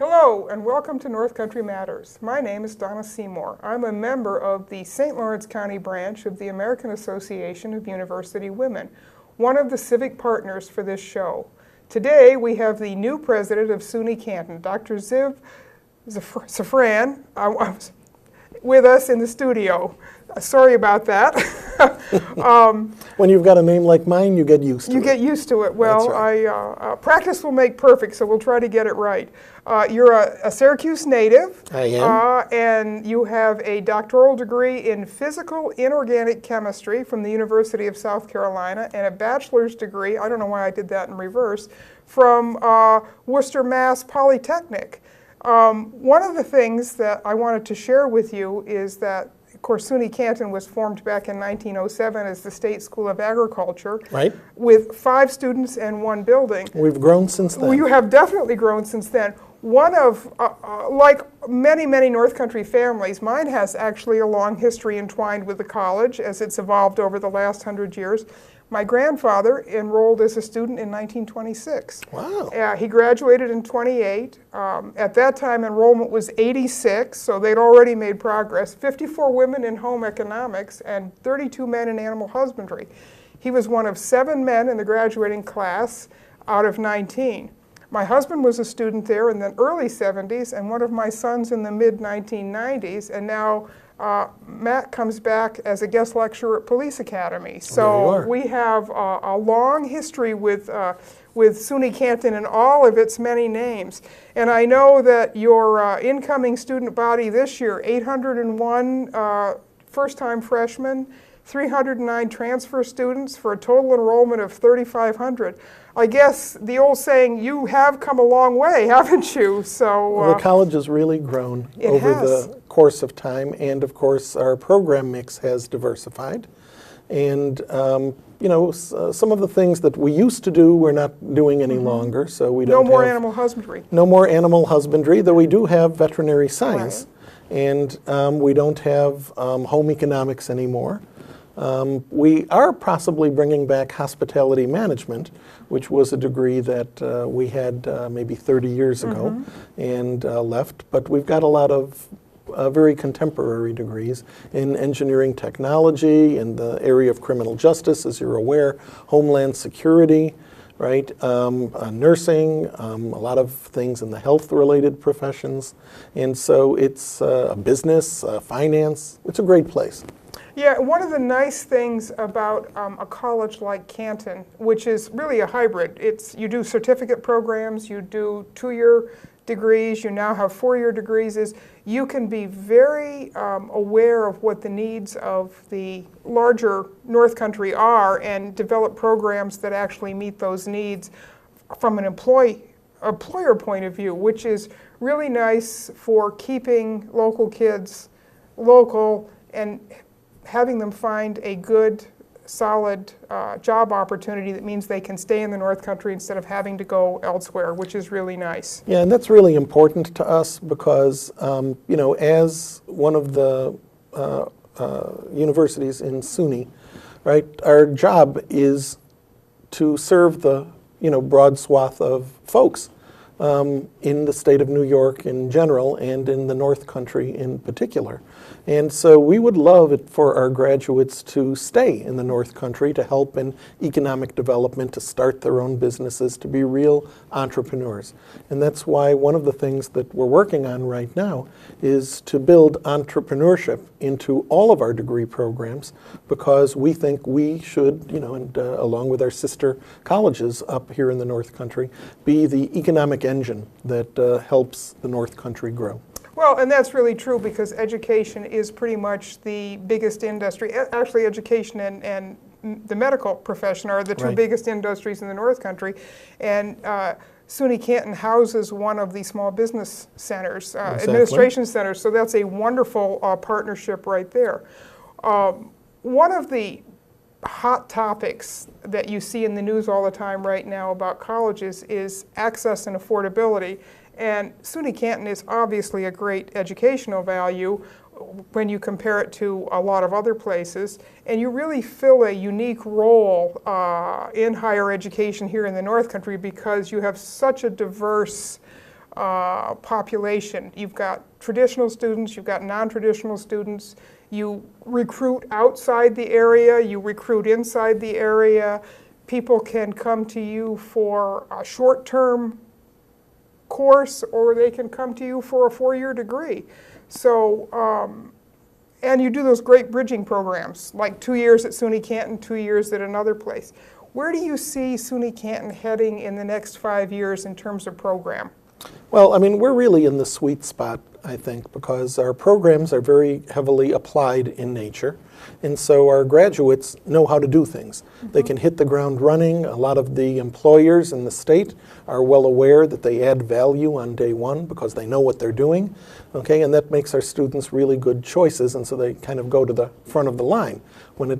Hello and welcome to North Country Matters. My name is Donna Seymour. I'm a member of the St. Lawrence County branch of the American Association of University Women, one of the civic partners for this show. Today we have the new president of SUNY Canton, Dr. Szafran, with us in the studio. Sorry about that. When you've got a name like mine, you get used to it. You get used to it. Well, right. Practice will make perfect, so we'll try to get it right. You're a Syracuse native. I am. And you have a doctoral degree in physical inorganic chemistry from the University of South Carolina and a bachelor's degree, I don't know why I did that in reverse, from Worcester, Mass. Polytechnic. One of the things that I wanted to share with you is that, of course, SUNY Canton was formed back in 1907 as the State School of Agriculture, right, with 5 students and 1 building. We've grown since then. Well, you have definitely grown since then. One of, like many, many North Country families, mine has actually a long history entwined with the college as it's evolved over the last 100 years. My grandfather enrolled as a student in 1926. Wow. He graduated in 28. At that time, enrollment was 86, so they'd already made progress. 54 women in home economics and 32 men in animal husbandry. He was one of 7 men in the graduating class out of 19. My husband was a student there in the early 70s, and one of my sons in the mid-1990s, and now Matt comes back as a guest lecturer at Police Academy. So we have a long history with SUNY Canton and all of its many names. And I know that your incoming student body this year, 801 first-time freshmen, 309 transfer students for a total enrollment of 3,500. I guess the old saying, you have come a long way, haven't you? So the college has really grown over the course of time, and of course our program mix has diversified. And you know, some of the things that we used to do, we're not doing any longer. So we don't no more animal husbandry. No more animal husbandry, though we do have veterinary science, and we don't have home economics anymore. We are possibly bringing back hospitality management, which was a degree that we had maybe 30 years ago and left. But we've got a lot of very contemporary degrees in engineering technology, in the area of criminal justice, as you're aware, homeland security, right, nursing, a lot of things in the health-related professions. And so it's business, finance. It's a great place. Yeah, one of the nice things about a college like Canton, which is really a hybrid, you do certificate programs, you do 2-year degrees, you now have 4-year degrees, is you can be very aware of what the needs of the larger North Country are and develop programs that actually meet those needs from an employer point of view, which is really nice for keeping local kids local and having them find a good, solid job opportunity that means they can stay in the North Country instead of having to go elsewhere, which is really nice. Yeah, and that's really important to us because, you know, as one of the universities in SUNY, right, our job is to serve the, you know, broad swath of folks in the state of New York in general and in the North Country in particular. And so we would love it for our graduates to stay in the North Country to help in economic development, to start their own businesses, to be real entrepreneurs. And that's why one of the things that we're working on right now is to build entrepreneurship into all of our degree programs, because we think we should, you know, and along with our sister colleges up here in the North Country, be the economic engine that helps the North Country grow. Well, and that's really true because education is pretty much the biggest industry. Actually, education and the medical profession are the 2 biggest industries in the North Country. And SUNY Canton houses one of the small business centers, administration centers, so that's a wonderful partnership right there. One of the hot topics that you see in the news all the time right now about colleges is access and affordability. And SUNY Canton is obviously a great educational value when you compare it to a lot of other places. And you really fill a unique role in higher education here in the North Country because you have such a diverse population. You've got traditional students, you've got non-traditional students, you recruit outside the area, you recruit inside the area. People can come to you for a short-term course, or they can come to you for a 4-year degree. So, and you do those great bridging programs, like 2 years at SUNY Canton, 2 years at another place. Where do you see SUNY Canton heading in the next 5 years in terms of program? Well, I mean, we're really in the sweet spot, I think, because our programs are very heavily applied in nature, and so our graduates know how to do things. They can hit the ground running. A lot of the employers in the state are well aware that they add value on day one because they know what they're doing, okay, and that makes our students really good choices, and so they kind of go to the front of the line when it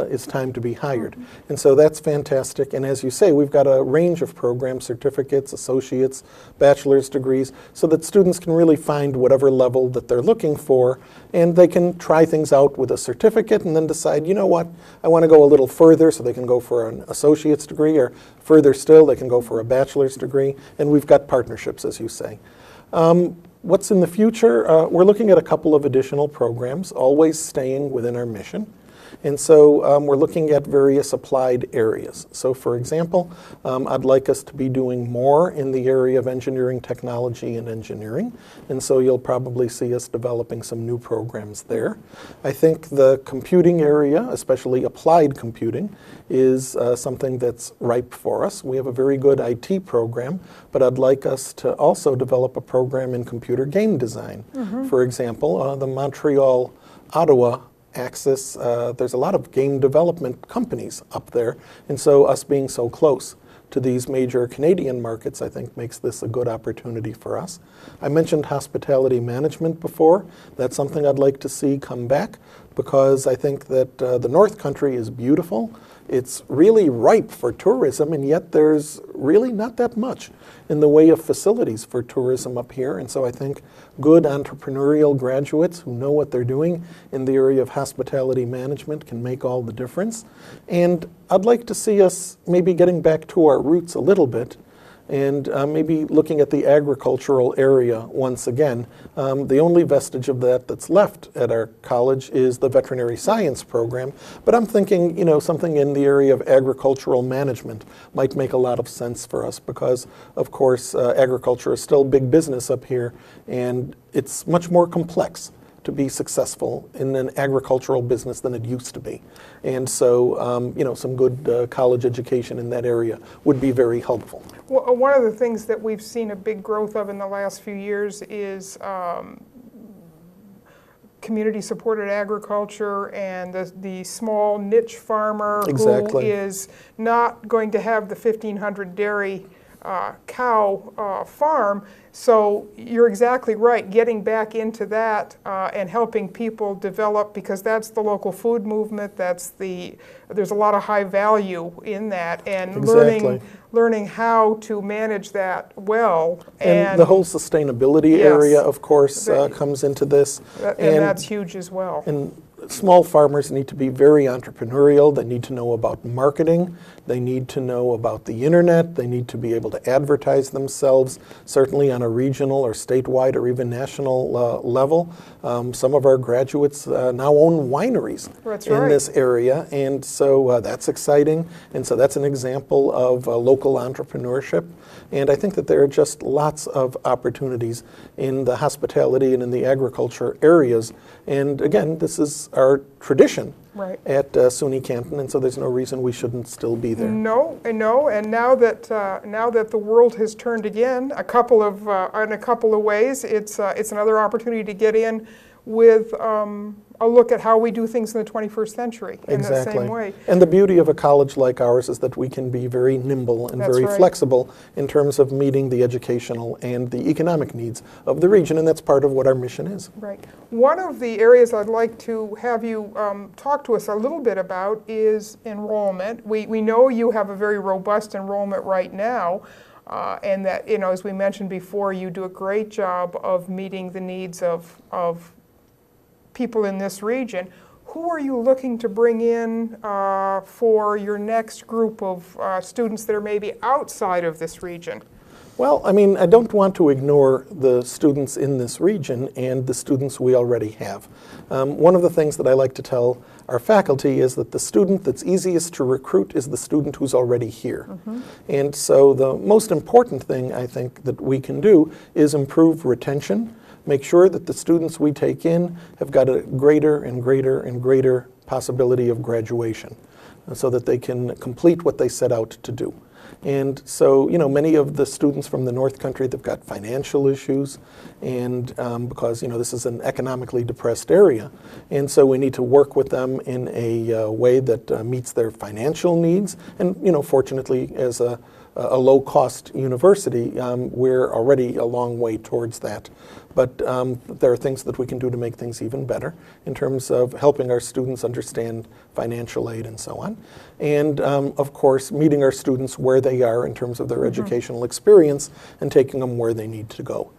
is time to be hired. And so that's fantastic. And as you say, we've got a range of programs, certificates, associates, bachelor's degrees, so that students can really find whatever level that they're looking for, and they can try things out with a certificate and then decide, you know what, I want to go a little further, so they can go for an associate's degree, or further still, they can go for a bachelor's degree. And we've got partnerships, as you say. What's in the future? We're looking at a couple of additional programs, always staying within our mission. And so we're looking at various applied areas. So for example, I'd like us to be doing more in the area of engineering, technology, and engineering. And so you'll probably see us developing some new programs there. I think the computing area, especially applied computing, is something that's ripe for us. We have a very good IT program, but I'd like us to also develop a program in computer game design. For example, the Montreal, Ottawa axis, there's a lot of game development companies up there, and so us being so close to these major Canadian markets, I think, makes this a good opportunity for us. I mentioned hospitality management before. That's something I'd like to see come back, because I think that the North Country is beautiful. It's really ripe for tourism, and yet there's really not that much in the way of facilities for tourism up here. And so I think good entrepreneurial graduates who know what they're doing in the area of hospitality management can make all the difference. And I'd like to see us maybe getting back to our roots a little bit, and maybe looking at the agricultural area once again. The only vestige of that that's left at our college is the veterinary science program, but I'm thinking, you know, something in the area of agricultural management might make a lot of sense for us, because of course agriculture is still big business up here, and it's much more complex to be successful in an agricultural business than it used to be. And so, you know, some good college education in that area would be very helpful. Well, one of the things that we've seen a big growth of in the last few years is community-supported agriculture, and the small niche farmer who is not going to have the 1,500 dairy cow farm. So you're exactly right, getting back into that and helping people develop, because that's the local food movement, there's a lot of high value in that, and learning how to manage that well. And the whole sustainability area, of course, comes into this. And that's huge as well. And small farmers need to be very entrepreneurial. They need to know about marketing. They need to know about the internet. They need to be able to advertise themselves, certainly on a regional or statewide or even national level. Some of our graduates now own wineries in this area, and so that's exciting. And so that's an example of local entrepreneurship. And I think that there are just lots of opportunities in the hospitality and in the agriculture areas. And again, this is our tradition at SUNY Canton, and so there's no reason we shouldn't still be there. No, and now that the world has turned again, in a couple of ways, it's another opportunity to get in with a look at how we do things in the 21st century in the same way. And the beauty of a college like ours is that we can be very nimble and very flexible in terms of meeting the educational and the economic needs of the region, and that's part of what our mission is. Right. One of the areas I'd like to have you talk to us a little bit about is enrollment. We know you have a very robust enrollment right now, and that, you know, as we mentioned before, you do a great job of meeting the needs of people in this region. Who are you looking to bring in for your next group of students that are maybe outside of this region? Well, I mean, I don't want to ignore the students in this region and the students we already have. One of the things that I like to tell our faculty is that the student that's easiest to recruit is the student who's already here. And so the most important thing I think that we can do is improve retention, make sure that the students we take in have got a greater and greater and greater possibility of graduation so that they can complete what they set out to do. And so, you know, many of the students from the North Country, they've got financial issues, and because, you know, this is an economically depressed area. And so we need to work with them in a way that meets their financial needs. And, you know, fortunately, as a low-cost university, we're already a long way towards that. But there are things that we can do to make things even better in terms of helping our students understand financial aid and so on. And of course, meeting our students where they are in terms of their educational experience and taking them where they need to go.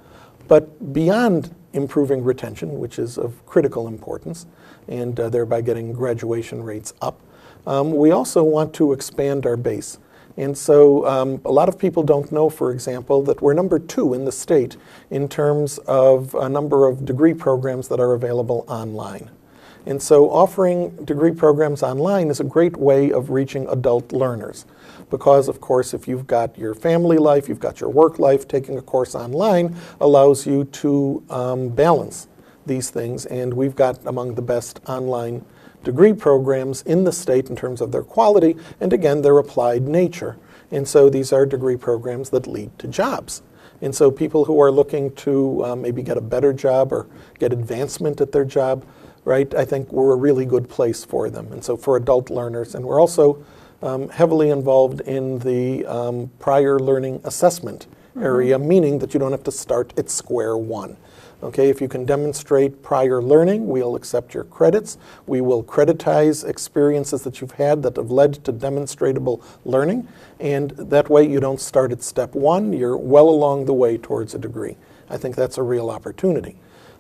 But beyond improving retention, which is of critical importance, and thereby getting graduation rates up, we also want to expand our base. And so a lot of people don't know, for example, that we're number 2 in the state in terms of a number of degree programs that are available online. And so offering degree programs online is a great way of reaching adult learners. Because, of course, if you've got your family life, you've got your work life, taking a course online allows you to balance these things. And we've got among the best online degree programs in the state in terms of their quality and, again, their applied nature. And so these are degree programs that lead to jobs. And so people who are looking to maybe get a better job or get advancement at their job, right, I think we're a really good place for them. And so for adult learners. And we're also heavily involved in the prior learning assessment area, meaning that you don't have to start at square one. Okay, if you can demonstrate prior learning, we'll accept your credits. We will creditize experiences that you've had that have led to demonstratable learning. And that way you don't start at step 1, you're well along the way towards a degree. I think that's a real opportunity.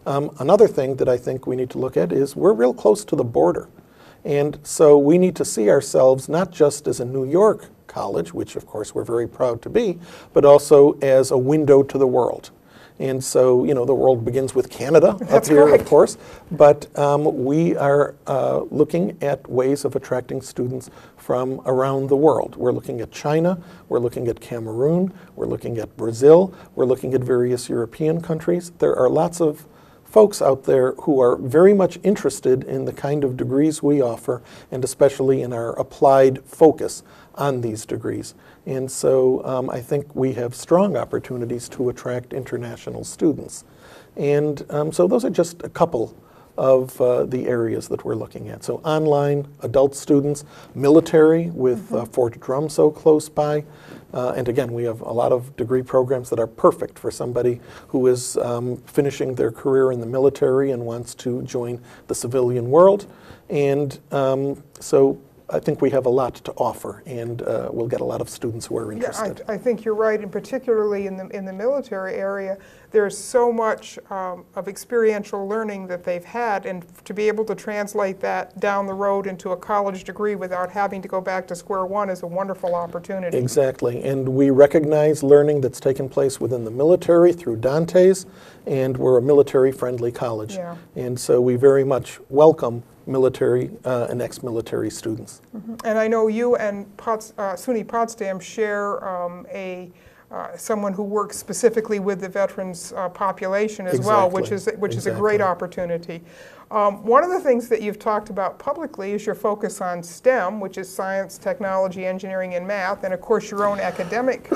Another thing that I think we need to look at is we're real close to the border. And so we need to see ourselves not just as a New York college, which of course we're very proud to be, but also as a window to the world. And so, you know, the world begins with Canada up here, of course, but we are looking at ways of attracting students from around the world. We're looking at China, we're looking at Cameroon, we're looking at Brazil, we're looking at various European countries. There are lots of folks out there who are very much interested in the kind of degrees we offer, and especially in our applied focus on these degrees. And so I think we have strong opportunities to attract international students. And so those are just a couple of the areas that we're looking at. So online, adult students, military with Fort Drum so close by. And again, we have a lot of degree programs that are perfect for somebody who is finishing their career in the military and wants to join the civilian world. And so I think we have a lot to offer, and we'll get a lot of students who are interested. Yeah, I think you're right, and particularly in the military area, there's so much of experiential learning that they've had, and to be able to translate that down the road into a college degree without having to go back to square one is a wonderful opportunity. Exactly, and we recognize learning that's taken place within the military through Dante's, and we're a military-friendly college. Yeah. And so we very much welcome military and ex-military students. And I know you and SUNY Potsdam share someone who works specifically with the veterans population as well, which is a great opportunity. One of the things that you've talked about publicly is your focus on STEM, which is science, technology, engineering, and math, and of course your own academic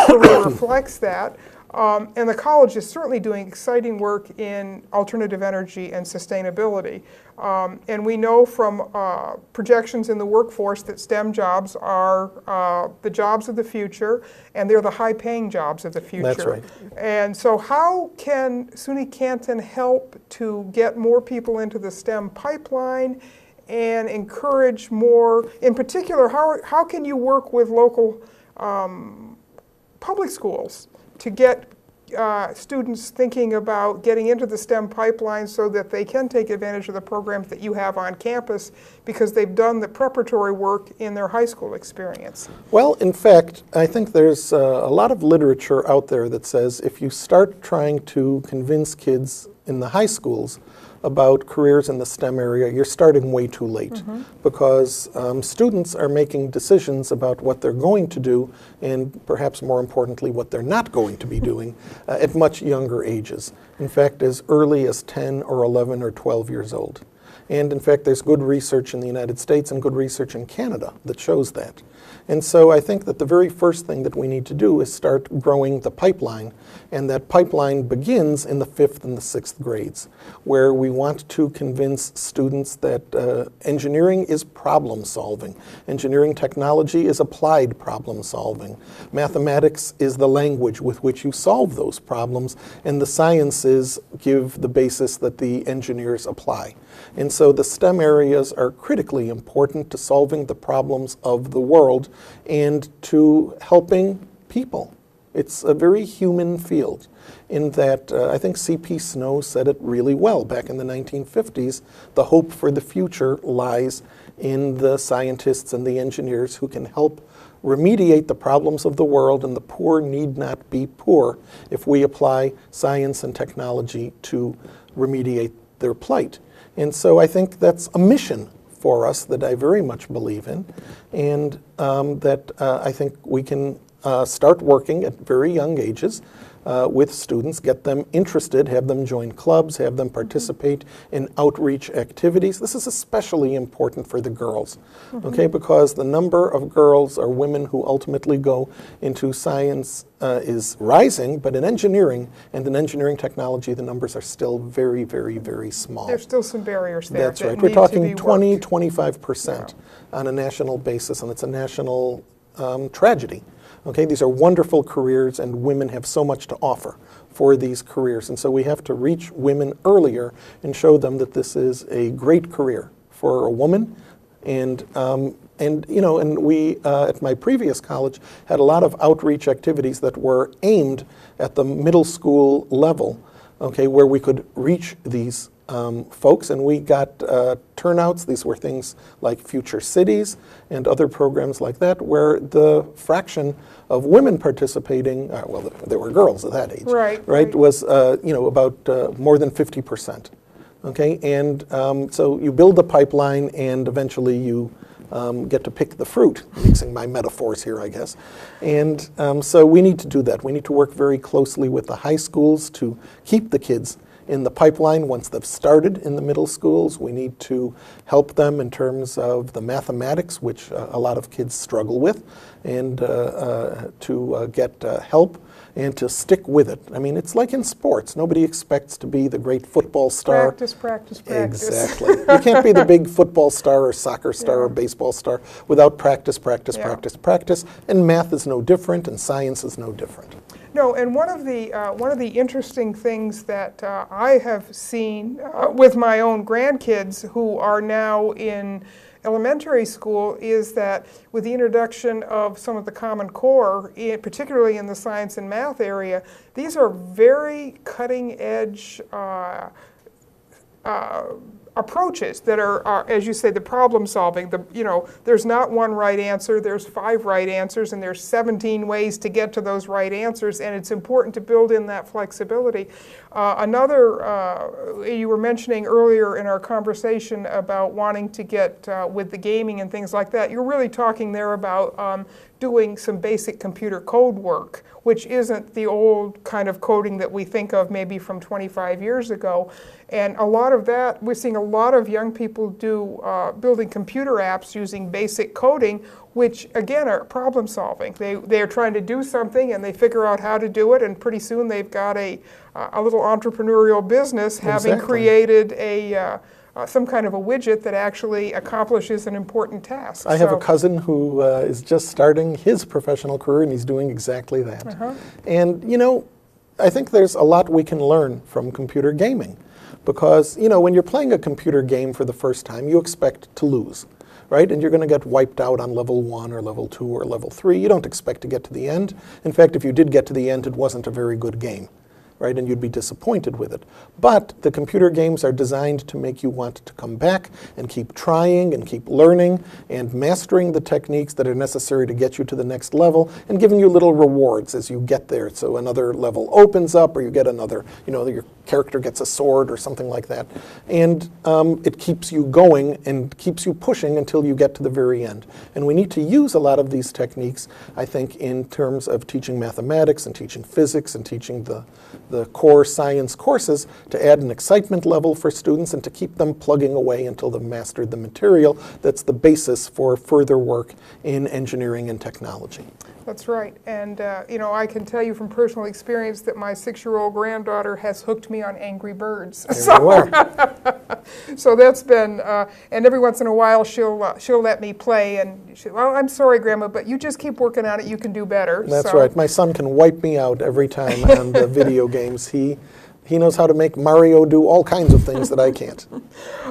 career reflects that. And the college is certainly doing exciting work in alternative energy and sustainability. And we know from projections in the workforce that STEM jobs are the jobs of the future, and they're the high-paying jobs of the future. That's right. And so how can SUNY Canton help to get more people into the STEM pipeline and encourage more? In particular, how can you work with local public schools to get students thinking about getting into the STEM pipeline so that they can take advantage of the programs that you have on campus because they've done the preparatory work in their high school experience? Well, in fact, I think there's a lot of literature out there that says if you start trying to convince kids in the high schools about careers in the STEM area, you're starting way too late because students are making decisions about what they're going to do and perhaps more importantly what they're not going to be doing at much younger ages. In fact, as early as 10 or 11 or 12 years old. And in fact, there's good research in the United States and good research in Canada that shows that. And so I think that the very first thing that we need to do is start growing the pipeline. And that pipeline begins in the 5th and the 6th grades, where we want to convince students that engineering is problem solving. Engineering technology is applied problem solving. Mathematics is the language with which you solve those problems, and the sciences give the basis that the engineers apply. And so the STEM areas are critically important to solving the problems of the world and to helping people. It's a very human field in that I think C.P. Snow said it really well back in the 1950s. The hope for the future lies in the scientists and the engineers who can help remediate the problems of the world, and the poor need not be poor if we apply science and technology to remediate their plight. And so I think that's a mission for us that I very much believe in, and that I think we can start working at very young ages with students, get them interested, have them join clubs, have them participate in outreach activities. This is especially important for the girls, okay, because the number of girls or women who ultimately go into science is rising, but in engineering and in engineering technology, the numbers are still very, very, very small. There's still some barriers there. That's right. We're talking 20, 25% on a national basis, and it's a national tragedy. Okay, these are wonderful careers, and women have so much to offer for these careers. And so we have to reach women earlier and show them that this is a great career for a woman. And you know, and we at my previous college had a lot of outreach activities that were aimed at the middle school level, okay, where we could reach these folks, and we got turnouts. These were things like Future Cities and other programs like that, where the fraction of women participating, well, there were girls at that age, right, was you know, about more than 50%. Okay, and so you build the pipeline, and eventually you get to pick the fruit, mixing my metaphors here, I guess. And so we need to do that. We need to work very closely with the high schools to keep the kids in the pipeline once they've started in the middle schools. We need to help them in terms of the mathematics, which a lot of kids struggle with, and to get help and to stick with it. I mean, it's like in sports. Nobody expects to be the great football star. Practice, practice, practice. Exactly. You can't be the big football star or soccer star or baseball star without practice, practice, practice, practice. And math is no different, and science is no different. No, and one of the interesting things that I have seen with my own grandkids who are now in elementary school is that with the introduction of some of the Common Core, particularly in the science and math area, these are very cutting edge approaches that are, as you say, the problem solving. You know, there's not one right answer, there's 5 right answers, and there's 17 ways to get to those right answers, and it's important to build in that flexibility. You were mentioning earlier in our conversation about wanting to get with the gaming and things like that. You're really talking there about doing some basic computer code work, which isn't the old kind of coding that we think of maybe from 25 years ago. And a lot of that, we're seeing a lot of young people do building computer apps using basic coding, which again are problem solving. They are trying to do something and they figure out how to do it, and pretty soon they've got a little entrepreneurial business having created some kind of a widget that actually accomplishes an important task. I have a cousin who is just starting his professional career, and he's doing exactly that. And you know, I think there's a lot we can learn from computer gaming, because you know, when you're playing a computer game for the first time, you expect to lose, right? And you're going to get wiped out on level 1 or level 2 or level 3. You don't expect to get to the end. In fact, if you did get to the end, it wasn't a very good game. right? And you'd be disappointed with it. But the computer games are designed to make you want to come back and keep trying and keep learning and mastering the techniques that are necessary to get you to the next level and giving you little rewards as you get there. So another level opens up, or you get another, your character gets a sword or something like that. And it keeps you going and keeps you pushing until you get to the very end. And we need to use a lot of these techniques, I think, in terms of teaching mathematics and teaching physics and teaching the core science courses to add an excitement level for students and to keep them plugging away until they've mastered the material that's the basis for further work in engineering and technology. That's right. And, I can tell you from personal experience that my 6-year-old granddaughter has hooked me on Angry Birds. So that's been, and every once in a while she'll let me play, and well, I'm sorry, Grandma, but you just keep working on it. You can do better. That's right. My son can wipe me out every time on the video games. He knows how to make Mario do all kinds of things that I can't.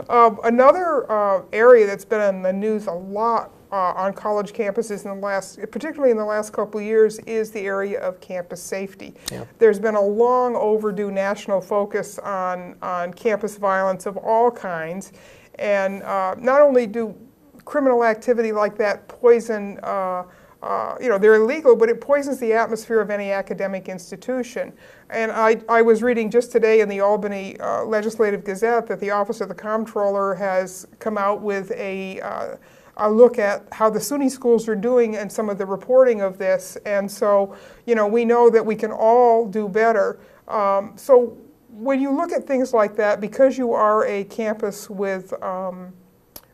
Another area that's been in the news a lot on college campuses particularly in the last couple of years, is the area of campus safety. Yeah. There's been a long overdue national focus on campus violence of all kinds, and not only do criminal activity like that poison, they're illegal, but it poisons the atmosphere of any academic institution. And I was reading just today in the Albany Legislative Gazette that the Office of the Comptroller has come out with a look at how the SUNY schools are doing and some of the reporting of this. And so, we know that we can all do better. So when you look at things like that, because you are a campus with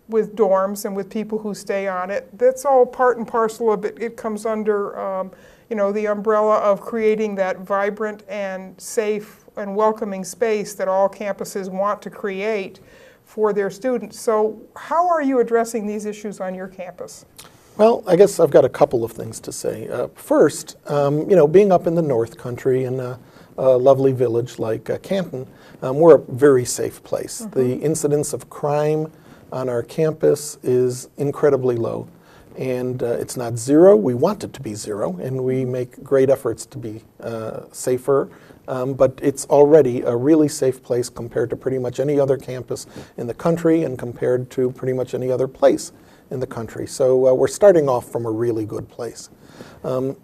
dorms and with people who stay on it, that's all part and parcel of it. It comes under, the umbrella of creating that vibrant and safe and welcoming space that all campuses want to create for their students. So how are you addressing these issues on your campus? Well, I guess I've got a couple of things to say. First, being up in the North Country in a lovely village like Canton, we're a very safe place. Mm-hmm. The incidence of crime on our campus is incredibly low. And it's not zero. We want it to be zero, and we make great efforts to be safer. But it's already a really safe place compared to pretty much any other campus in the country and compared to pretty much any other place in the country. So we're starting off from a really good place.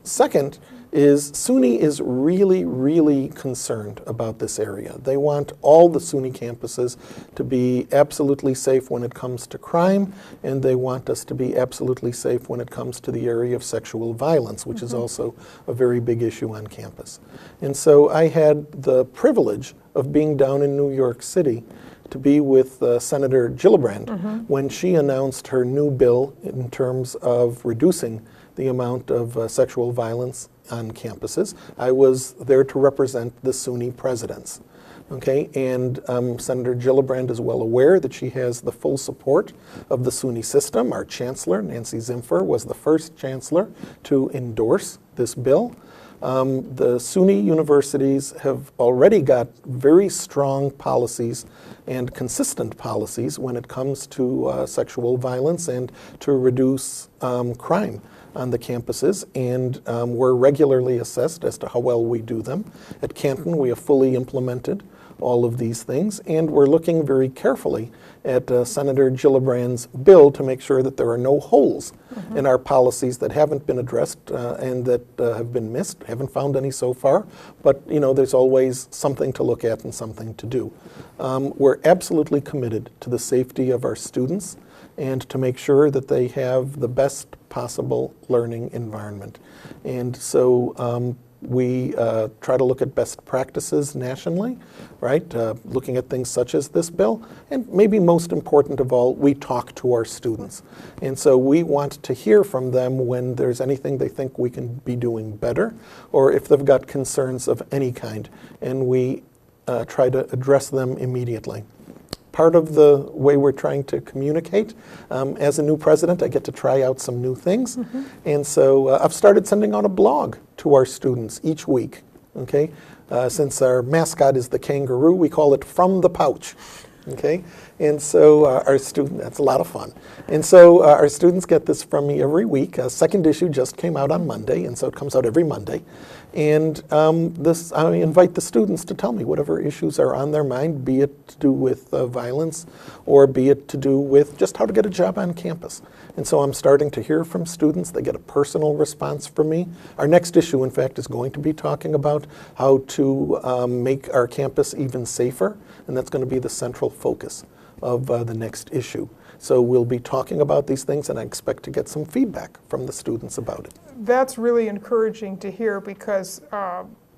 Second is SUNY is really, really concerned about this area. They want all the SUNY campuses to be absolutely safe when it comes to crime, and they want us to be absolutely safe when it comes to the area of sexual violence, which is also a very big issue on campus. And so I had the privilege of being down in New York City to be with Senator Gillibrand when she announced her new bill in terms of reducing the amount of sexual violence on campuses. I was there to represent the SUNY presidents. Okay, and Senator Gillibrand is well aware that she has the full support of the SUNY system. Our chancellor, Nancy Zimpher, was the first chancellor to endorse this bill. The SUNY universities have already got very strong policies and consistent policies when it comes to sexual violence and to reduce crime on the campuses, and we're regularly assessed as to how well we do them. At Canton, we have fully implemented all of these things, and we're looking very carefully at Senator Gillibrand's bill to make sure that there are no holes in our policies that haven't been addressed and that have been missed. Haven't found any so far, but there's always something to look at and something to do. We're absolutely committed to the safety of our students and to make sure that they have the best possible learning environment. And so we try to look at best practices nationally, right? Looking at things such as this bill. And maybe most important of all, we talk to our students. And so we want to hear from them when there's anything they think we can be doing better, or if they've got concerns of any kind. And we try to address them immediately. Part of the way we're trying to communicate. As a new president, I get to try out some new things. And so I've started sending out a blog to our students each week. Okay, since our mascot is the kangaroo, we call it From the Pouch. Okay, and so that's a lot of fun. And so our students get this from me every week. Second issue just came out on Monday, and so it comes out every Monday. And I invite the students to tell me whatever issues are on their mind, be it to do with violence or be it to do with just how to get a job on campus. And so I'm starting to hear from students. They get a personal response from me. Our next issue, in fact, is going to be talking about how to make our campus even safer, and that's going to be the central focus of the next issue. So we'll be talking about these things, and I expect to get some feedback from the students about it. That's really encouraging to hear, because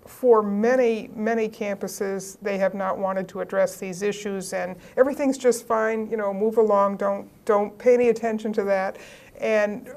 for many, many campuses, they have not wanted to address these issues, and everything's just fine, move along, don't pay any attention to that. And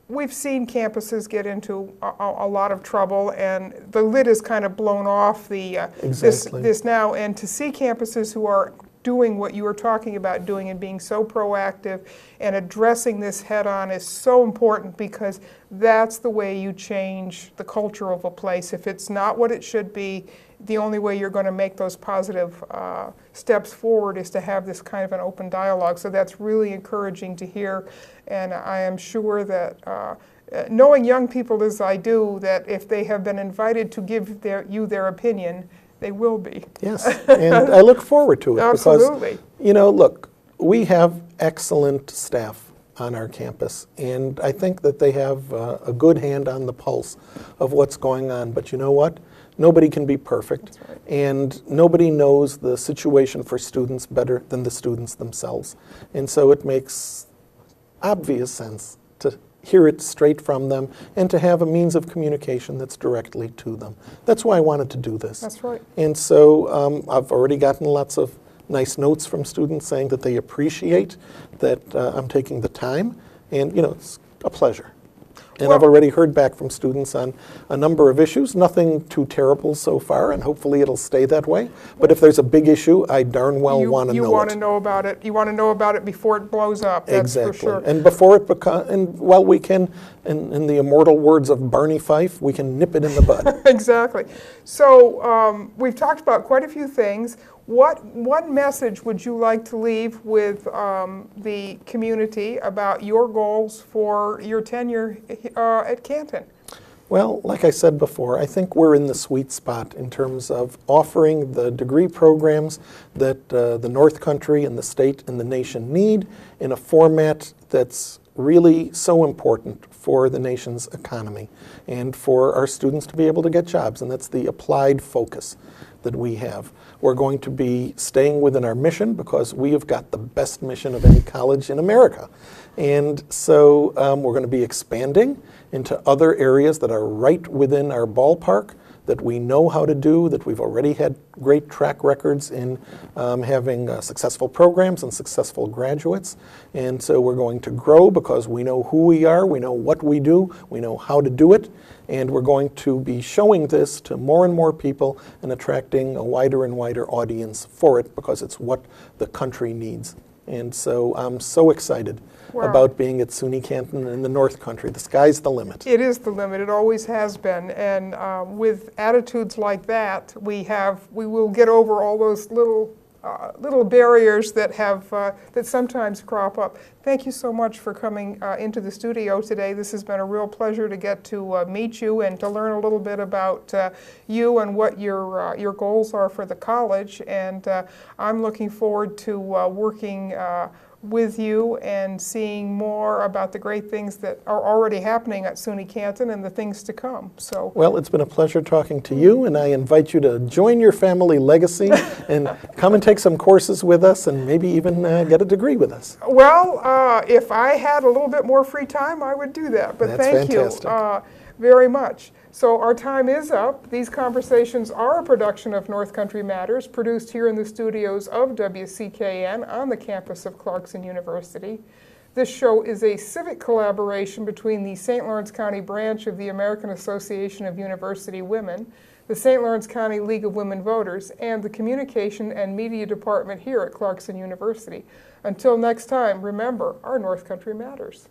we've seen campuses get into a lot of trouble, and the lid is kind of blown off this now. And to see campuses who are doing what you were talking about doing and being so proactive and addressing this head on is so important, because that's the way you change the culture of a place. If it's not what it should be, the only way you're going to make those positive steps forward is to have this kind of an open dialogue. So that's really encouraging to hear, and I am sure that knowing young people as I do, that if they have been invited to give you their opinion, they will be. Yes, and I look forward to it. Absolutely. Because, look, we have excellent staff on our campus, and I think that they have a good hand on the pulse of what's going on. But you know what? Nobody can be perfect, That's right. And nobody knows the situation for students better than the students themselves. And so it makes obvious sense to hear it straight from them and to have a means of communication that's directly to them. That's why I wanted to do this. That's right. And so I've already gotten lots of nice notes from students saying that they appreciate that I'm taking the time, and it's a pleasure. And I've already heard back from students on a number of issues, nothing too terrible so far, and hopefully it'll stay that way. But if there's a big issue, I darn well want to know it. You want to know about it. You want to know about it before it blows up, that's exactly. for sure. And before it becomes, and while we can, in the immortal words of Barney Fife, we can nip it in the bud. Exactly. So we've talked about quite a few things. What message would you like to leave with the community about your goals for your tenure at Canton? Well, like I said before, I think we're in the sweet spot in terms of offering the degree programs that the North Country and the state and the nation need in a format that's really so important for the nation's economy and for our students to be able to get jobs, and that's the applied focus that we have. We're going to be staying within our mission because we have got the best mission of any college in America. And so we're going to be expanding into other areas that are right within our ballpark, that we know how to do, that we've already had great track records in having successful programs and successful graduates. And so we're going to grow because we know who we are, we know what we do, we know how to do it, and we're going to be showing this to more and more people and attracting a wider and wider audience for it, because it's what the country needs. And so I'm so excited about being at SUNY Canton in the North Country. The sky's the limit. It is the limit. It always has been. And with attitudes like that, we will get over all those little barriers that that sometimes crop up. Thank you so much for coming into the studio today. This has been a real pleasure to get to meet you and to learn a little bit about you and what your goals are for the college. And I'm looking forward to working with you and seeing more about the great things that are already happening at SUNY Canton and the things to come. So, well, it's been a pleasure talking to you, and I invite you to join your family legacy and come and take some courses with us and maybe even get a degree with us. Well, if I had a little bit more free time, I would do that. But that's thank fantastic. You very much. So our time is up. These conversations are a production of North Country Matters, produced here in the studios of WCKN on the campus of Clarkson University. This show is a civic collaboration between the St. Lawrence County branch of the American Association of University Women, the St. Lawrence County League of Women Voters, and the Communication and Media Department here at Clarkson University. Until next time, remember, our North Country matters.